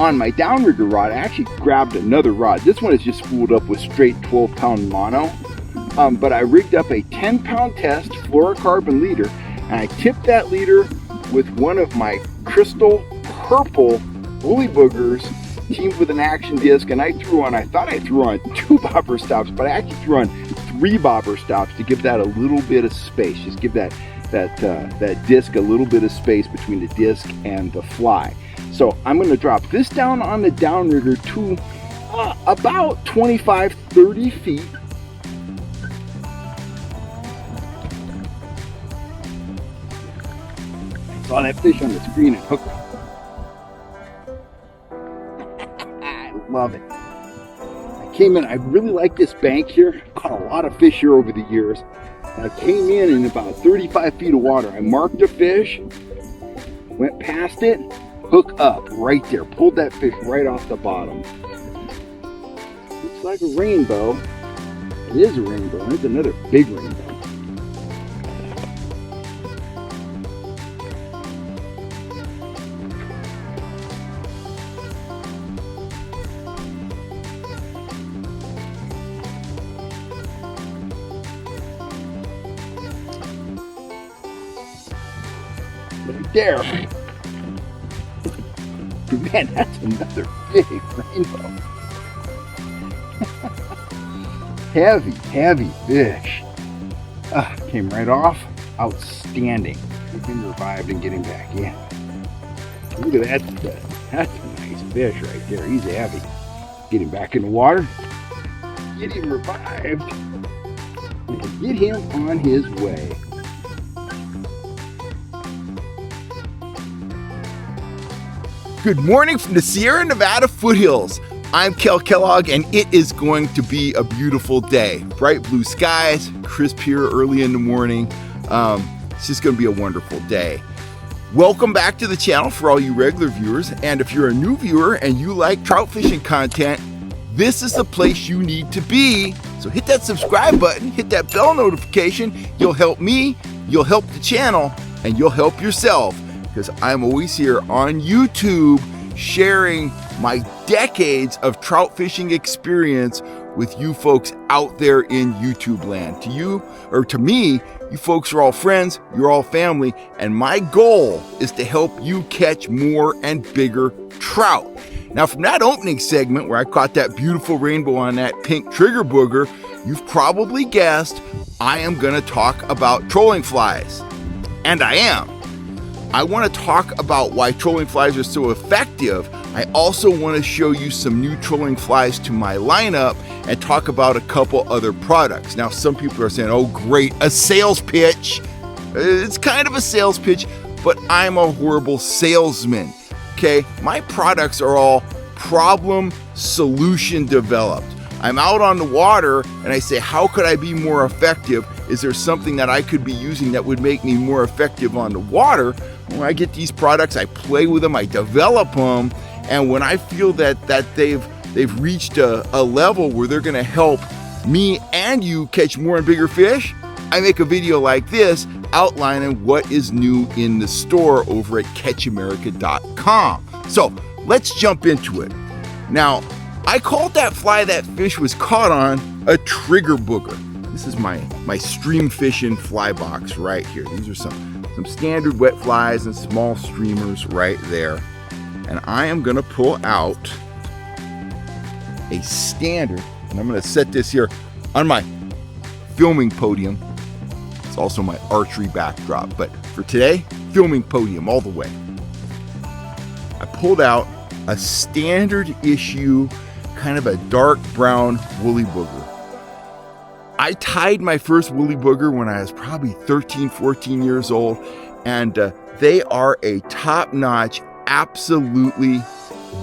on my downrigger rod, I actually grabbed another rod. This one is just spooled up with straight 12-pound mono. But I rigged up a 10-pound test fluorocarbon leader, and I tipped that leader with one of my crystal purple woolly boogers teamed with an action disc, and I thought I threw on 2 bobber stops, but I actually threw on 3 bobber stops to give that a little bit of space. Just give that disc a little bit of space between the disc and the fly. So I'm going to drop this down on the downrigger to about 25-30 feet. I saw that fish on the screen and hooked it. I love it. I came in, I really like this bank here. Caught a lot of fish here over the years. I came in about 35 feet of water. I marked a fish, went past it, hook up right there. Pulled that fish right off the bottom. Looks like a rainbow. It is a rainbow. It's another big rainbow. Right there. Man, that's another big rainbow. Heavy fish. Came right off. Outstanding. We've been revived and getting back in. Look at that. That's a nice fish right there. He's heavy. Get him back in the water. Get him revived. And get him on his way. Good morning from the Sierra Nevada foothills. I'm Kel Kellogg, and it is going to be a beautiful day. Bright blue skies, crisp here early in the morning. It's just going to be a wonderful day. Welcome back to the channel for all you regular viewers. And if you're a new viewer and you like trout fishing content, this is the place you need to be. So hit that subscribe button, hit that bell notification. You'll help me, you'll help the channel, and you'll help yourself. Because I'm always here on YouTube sharing my decades of trout fishing experience with you folks out there in YouTube land. To you, or to me, you folks are all friends, you're all family, and my goal is to help you catch more and bigger trout. Now, from that opening segment where I caught that beautiful rainbow on that pink trigger booger, you've probably guessed I am going to talk about trolling flies. And I am. I want to talk about why trolling flies are so effective. I also want to show you some new trolling flies to my lineup and talk about a couple other products. Now, some people are saying, oh great, a sales pitch. It's kind of a sales pitch, but I'm a horrible salesman. Okay, my products are all problem solution developed. I'm out on the water and I say, how could I be more effective? Is there something that I could be using that would make me more effective on the water? When I get these products, I play with them, I develop them, and when I feel that they've reached a level where they're going to help me and you catch more and bigger fish, I make a video like this outlining what is new in the store over at catchamerica.com. So let's jump into it. Now, I called that fly that fish was caught on a trigger booger. This is my stream fishing fly box right here. These are some standard wet flies and small streamers right there. And I am going to pull out a standard, and I'm going to set this here on my filming podium. It's also my archery backdrop, but for today, filming podium all the way. I pulled out a standard issue, kind of a dark brown woolly booger. I tied my first woolly booger when I was probably 13, 14 years old, and they are a top-notch, absolutely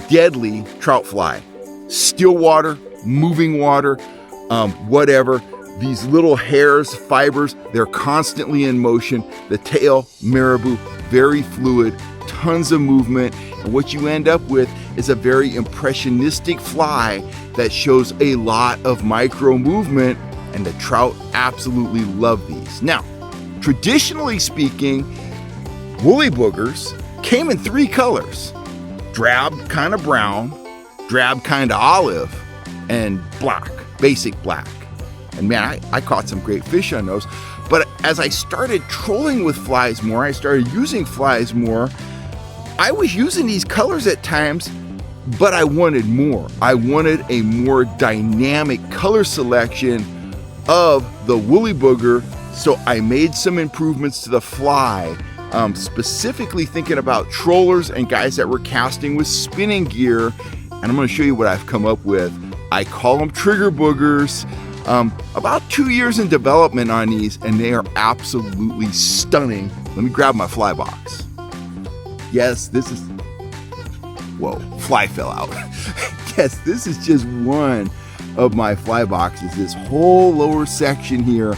deadly trout fly. Still water, moving water, whatever. These little hairs, fibers, they're constantly in motion. The tail, marabou, very fluid, tons of movement, and what you end up with is a very impressionistic fly that shows a lot of micro movement, and the trout absolutely love these. Now, traditionally speaking, woolly boogers came in 3 colors: drab kind of brown, drab kind of olive, and black, basic black. And man, I caught some great fish on those. But as I started trolling with flies more, I started using flies more, I was using these colors at times, but I wanted more. I wanted a more dynamic color selection of the woolly booger, so I made some improvements to the fly, specifically thinking about trollers and guys that were casting with spinning gear. And I'm going to show you what I've come up with. I call them trigger boogers. About 2 years in development on these, and they are absolutely stunning. Let me grab my fly box. Yes, this is, whoa, fly fell out. Yes, this is just one of my fly boxes. This whole lower section here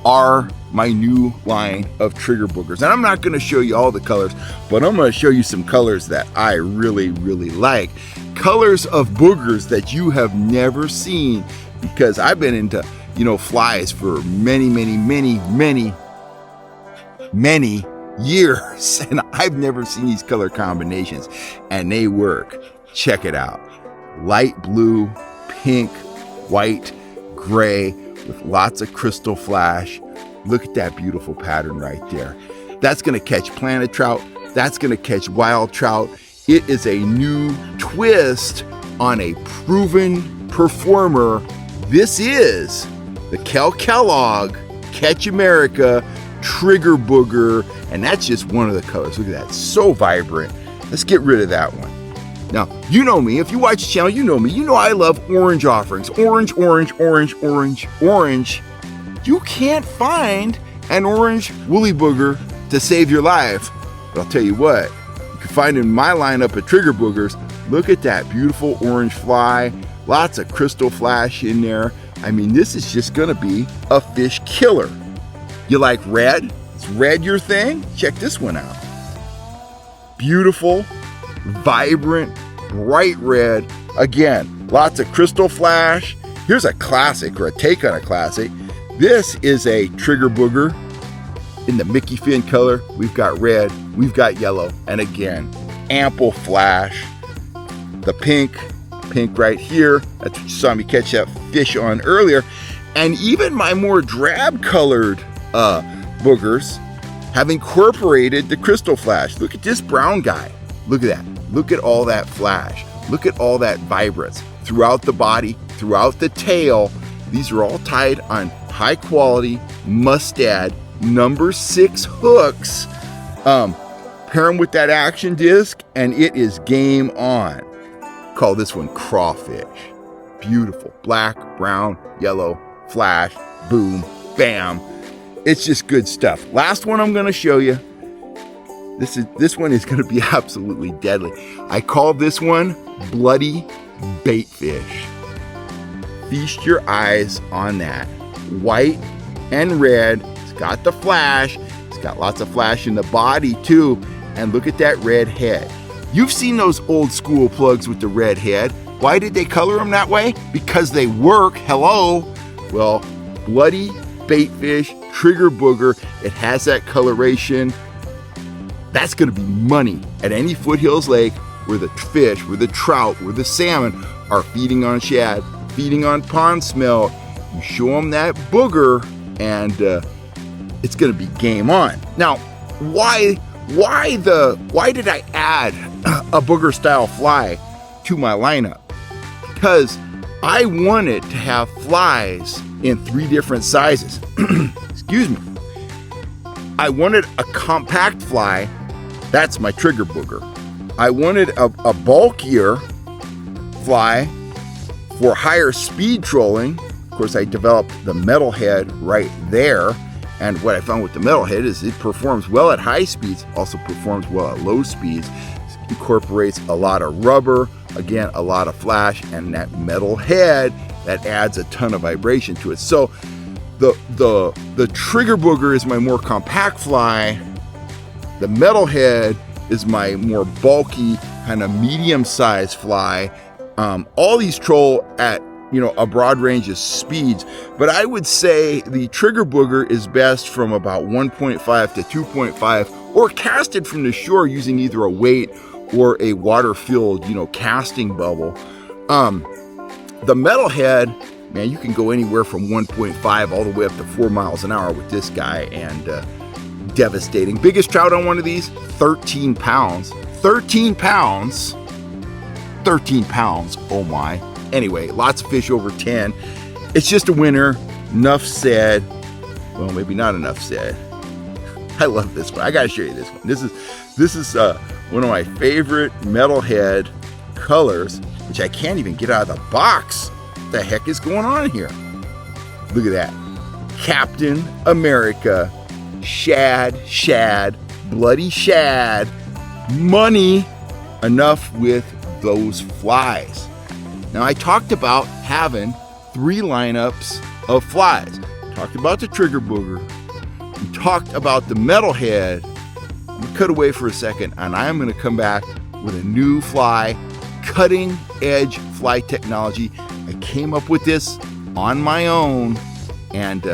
are my new line of trigger boogers. And I'm not going to show you all the colors, but I'm going to show you some colors that I really, really like. Colors of boogers that you have never seen, because I've been into, flies for many years, and I've never seen these color combinations, and they work. Check it out. Light blue, pink, white, gray, with lots of crystal flash. Look at that beautiful pattern right there. That's going to catch planet trout. That's going to catch wild trout. It is a new twist on a proven performer. This is the Kellogg Catch America Trigger Booger, and that's just one of the colors. Look at that, so vibrant. Let's get rid of that one. Now, you know me. If you watch the channel, you know me. You know I love orange offerings. Orange, orange, orange, orange, orange. You can't find an orange woolly booger to save your life. But I'll tell you what, you can find in my lineup of trigger boogers. Look at that beautiful orange fly. Lots of crystal flash in there. I mean, this is just gonna be a fish killer. You like red? Is red your thing? Check this one out. Beautiful, vibrant, bright red. Again, lots of crystal flash. Here's a classic, or a take on a classic. This is a trigger booger in the Mickey fin color. We've got red, we've got yellow, and again, ample flash. The pink right here, that's what you saw me catch that fish on earlier. And even my more drab colored boogers have incorporated the crystal flash. Look at this brown guy. Look at that. Look at all that flash. Look at all that vibrance throughout the body, throughout the tail. These are all tied on high quality mustad number 6 hooks. Pair them with that action disc and it is game on. Call this one crawfish. Beautiful, black, brown, yellow, flash, boom, bam. It's just good stuff. Last one I'm gonna show you. This one is gonna be absolutely deadly. I call this one bloody bait fish. Feast your eyes on that. White and red. It's got the flash. It's got lots of flash in the body too. And look at that red head. You've seen those old school plugs with the red head. Why did they color them that way? Because they work. Hello. Well, bloody bait fish, trigger booger. It has that coloration. That's going to be money at any foothills lake where the fish, where the trout, where the salmon are feeding on shad, feeding on pond smelt. You show them that booger and it's going to be game on. Now, why did I add a booger style fly to my lineup? Because I wanted to have flies in 3 different sizes. Excuse me. I wanted a compact fly. That's my trigger booger. I wanted a bulkier fly for higher speed trolling. Of course, I developed the metalhead right there. And what I found with the metalhead is it performs well at high speeds, also performs well at low speeds, incorporates a lot of rubber, again, a lot of flash, and that metal head that adds a ton of vibration to it. So the trigger booger is my more compact fly. The metalhead is my more bulky, kind of medium-sized fly. All these troll at a broad range of speeds, but I would say the trigger booger is best from about 1.5 to 2.5, or casted from the shore using either a weight or a water-filled, casting bubble. The metalhead, man, you can go anywhere from 1.5 all the way up to 4 miles an hour with this guy, and devastating. Biggest trout on one of these, 13 pounds. 13 pounds. 13 pounds, oh my. Anyway, lots of fish over 10. It's just a winner. Enough said. Well, maybe not enough said. I love this one. I gotta show you this one. This is one of my favorite metalhead colors, which I can't even get out of the box. What the heck is going on here? Look at that. Captain America, shad, bloody shad, money. Enough with those flies. Now, I talked about having 3 lineups of flies. Talked about the trigger booger. We talked about the metalhead. We cut away for a second, and I am going to come back with a new fly, cutting edge fly technology. I came up with this on my own, and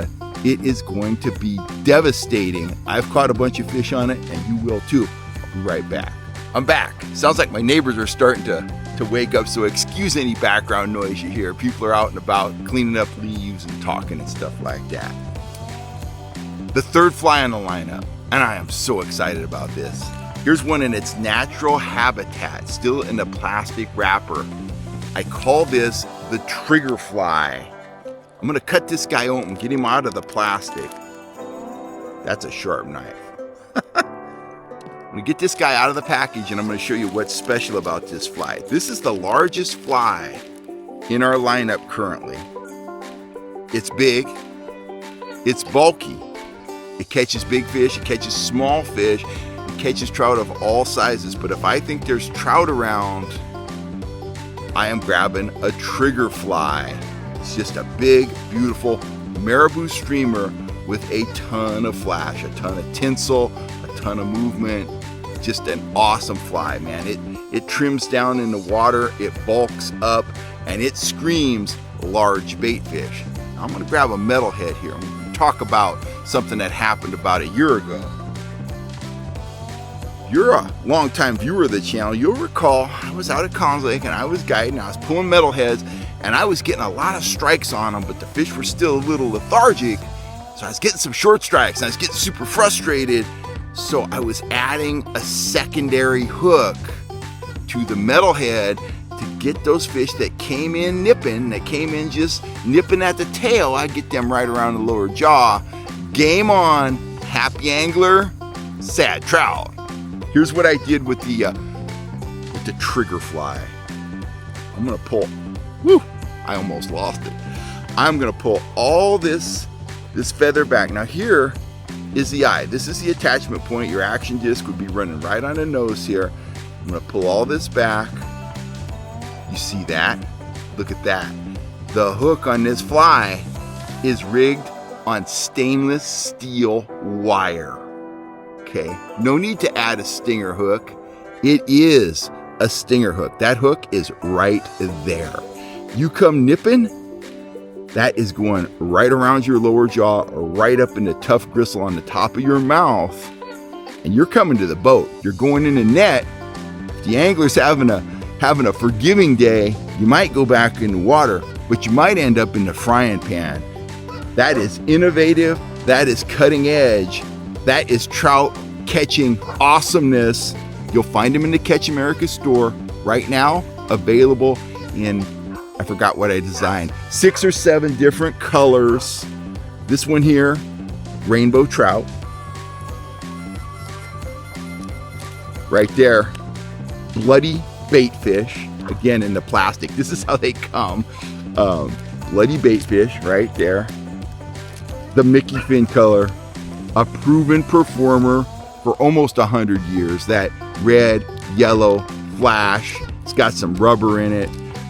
it is going to be devastating. I've caught a bunch of fish on it, and you will too. I'll be right back. I'm back. Sounds like my neighbors are starting to wake up, so excuse any background noise you hear. People are out and about cleaning up leaves and talking and stuff like that. The third fly on the lineup, and I am so excited about this. Here's one in its natural habitat, still in a plastic wrapper. I call this the trigger fly. I'm gonna cut this guy open, get him out of the plastic. That's a sharp knife. I'm gonna get this guy out of the package, and I'm gonna show you what's special about this fly. This is the largest fly in our lineup currently. It's big, it's bulky, it catches big fish, it catches small fish, it catches trout of all sizes. But if I think there's trout around, I am grabbing a trigger fly. It's just a big, beautiful marabou streamer with a ton of flash, a ton of tinsel, a ton of movement. Just an awesome fly, man. It trims down in the water, it bulks up, and it screams large bait fish. Now, I'm gonna grab a metalhead here. I'm gonna talk about something that happened about a year ago. If you're a longtime viewer of the channel, you'll recall I was out at Collins Lake and I was guiding, I was pulling metalheads, and I was getting a lot of strikes on them, but the fish were still a little lethargic. So I was getting some short strikes, and I was getting super frustrated. So I was adding a secondary hook to the metalhead to get those fish that came in nipping, that came in just nipping at the tail. I get them right around the lower jaw. Game on, happy angler, sad trout. Here's what I did with the trigger fly. I'm gonna pull, I almost lost it. I'm gonna pull all this feather back. Now here is the eye. This is the attachment point. Your action disc would be running right on the nose here. I'm gonna pull all this back. You see that? Look at that. The hook on this fly is rigged on stainless steel wire. Okay, no need to add a stinger hook. It is a stinger hook. That hook is right there. You come nipping, that is going right around your lower jaw, or right up in the tough gristle on the top of your mouth, and you're coming to the boat. You're going in the net. If the angler's having a forgiving day, you might go back in the water, but you might end up in the frying pan. That is innovative. That is cutting edge. That is trout catching awesomeness. You'll find them in the Catch America store right now, available in, I forgot what I designed, 6 or 7 different colors. This one here, rainbow trout. Right there, bloody bait fish, again in the plastic. This is how they come. Bloody bait fish right there. The Mickey fin color, a proven performer for almost 100 years. That red, yellow flash. It's got some rubber in it.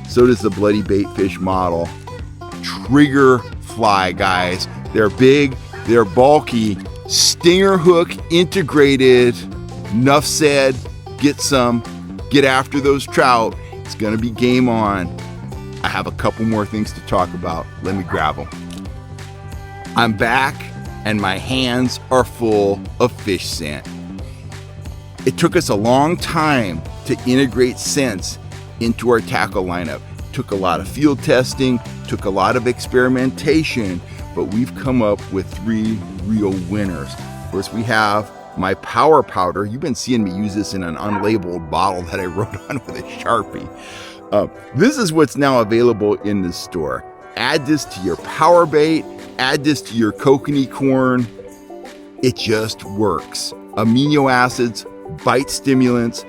So does the bloody bait fish model. Trigger fly, guys. They're big, they're bulky, stinger hook integrated. Enough said. Get some, get after those trout. It's gonna be game on. I have a couple more things to talk about. Let me grab them. I'm back and my hands are full of fish scent. It took us a long time to integrate scents into our tackle lineup. Took a lot of field testing, took a lot of experimentation, but we've come up with 3 real winners. Of course, we have my power powder. You've been seeing me use this in an unlabeled bottle that I wrote on with a Sharpie. This is what's now available in the store. Add this to your power bait, add this to your kokanee corn. It just works. Amino acids, bite stimulants,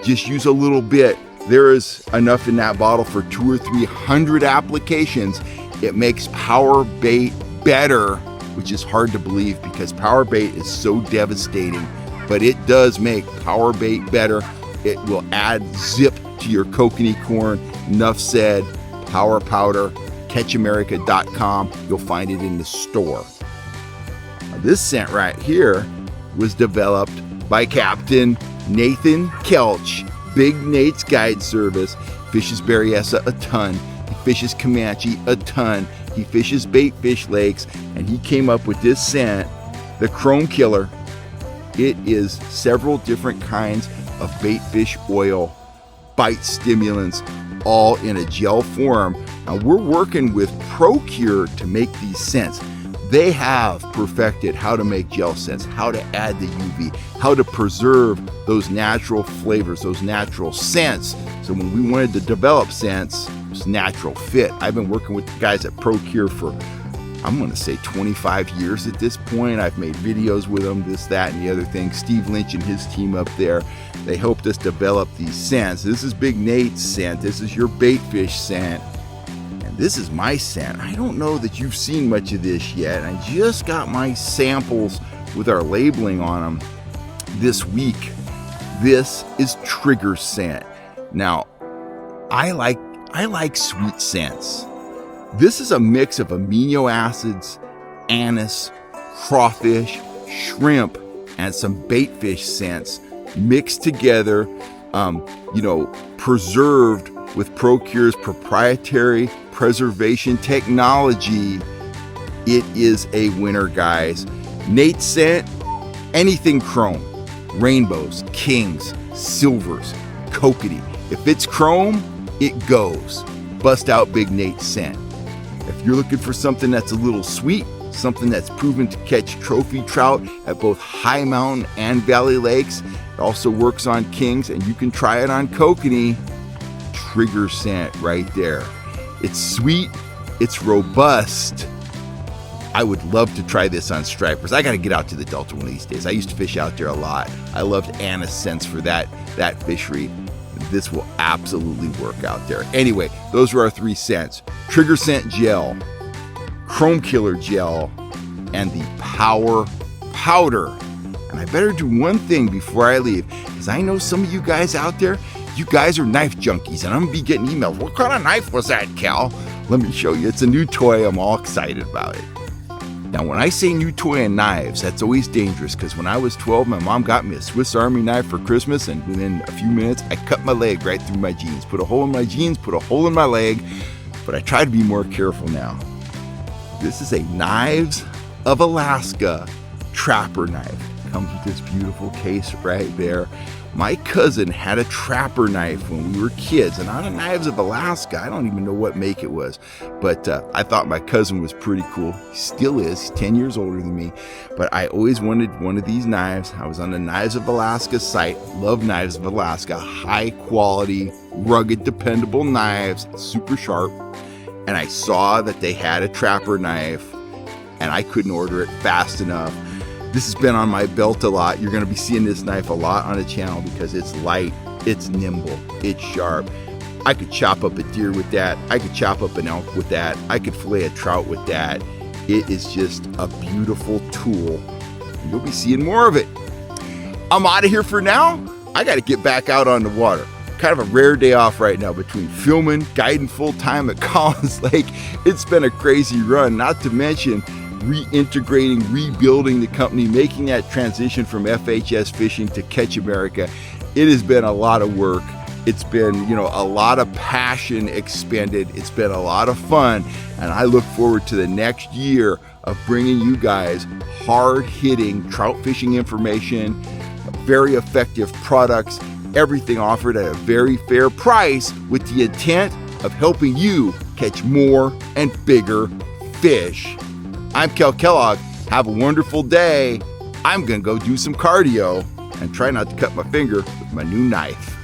just use a little bit. There is enough in that bottle for 200 or 300 applications. It makes power bait better, which is hard to believe because power bait is so devastating, but it does make power bait better. It will add zip to your kokanee corn. Enough said. Power powder, catchamerica.com. You'll find it in the store. Now, this scent right here was developed by Captain Nathan Kelch, Big Nate's Guide Service. Fishes Berryessa a ton. He fishes Comanche a ton. He fishes bait fish lakes, and he came up with this scent, the Chrome Killer. It is several different kinds of bait fish oil, bite stimulants, all in a gel form. Now we're working with Procure to make these scents. They have perfected how to make gel scents, how to add the UV, how to preserve those natural flavors, those natural scents. So when we wanted to develop scents, it was natural fit. I've been working with the guys at Procure for, I'm going to say 25 years at this point. I've made videos with them, this, that, and the other thing. Steve Lynch and his team up there, they helped us develop these scents. This is Big Nate's scent. This is your bait fish scent. And this is my scent. I don't know that you've seen much of this yet. I just got my samples with our labeling on them this week. This is Trigger scent. Now, I like sweet scents. This is a mix of amino acids, anise, crawfish, shrimp, and some bait fish scents mixed together, preserved with Procure's proprietary preservation technology. It is a winner, guys. Nate's scent, anything chrome, rainbows, kings, silvers, kokanee. If it's chrome, it goes. Bust out Big Nate's scent. If you're looking for something that's a little sweet, something that's proven to catch trophy trout at both high mountain and valley lakes, it also works on kings, and you can try it on kokanee. Trigger scent right there. It's sweet, it's robust. I would love to try this on stripers. I got to get out to the Delta one of these days. I used to fish out there a lot. I loved anise scents for that fishery. This will absolutely work out there. Anyway, those are our 3 scents. Trigger scent gel, Chrome Killer gel, and the Power powder. And I better do one thing before I leave, because I know some of you guys out there, you guys are knife junkies, and I'm gonna be getting emails. What kind of knife was that, Cal? Let me show you. It's a new toy. I'm all excited about it. Now, when I say new toy and knives, that's always dangerous, because when I was 12, my mom got me a Swiss Army knife for Christmas, and within a few minutes, I cut my leg right through my jeans. Put a hole in my jeans, put a hole in my leg, but I try to be more careful now. This is a Knives of Alaska trapper knife. It comes with this beautiful case right there. My cousin had a trapper knife when we were kids, and out of Knives of Alaska, I don't even know what make it was, but I thought my cousin was pretty cool. He still is. He's 10 years older than me, but I always wanted one of these knives. I was on the Knives of Alaska site. Love Knives of Alaska. High quality, rugged, dependable knives, super sharp. And I saw that they had a trapper knife, and I couldn't order it fast enough. This has been on my belt a lot. You're going to be seeing this knife a lot on the channel because it's light, it's nimble, it's sharp. I could chop up a deer with that. I could chop up an elk with that. I could fillet a trout with that. It is just a beautiful tool. And you'll be seeing more of it. I'm out of here for now. I got to get back out on the water. Kind of a rare day off right now between filming, guiding full time at Collins Lake. It's been a crazy run, not to mention reintegrating, rebuilding the company, making that transition from FHS fishing to Catch America. It has been a lot of work. It's been, a lot of passion expended. It's been a lot of fun. And I look forward to the next year of bringing you guys hard-hitting trout fishing information, very effective products, Everything offered at a very fair price with the intent of helping you catch more and bigger fish. I'm Kel Kellogg. Have a wonderful day. I'm going to go do some cardio and try not to cut my finger with my new knife.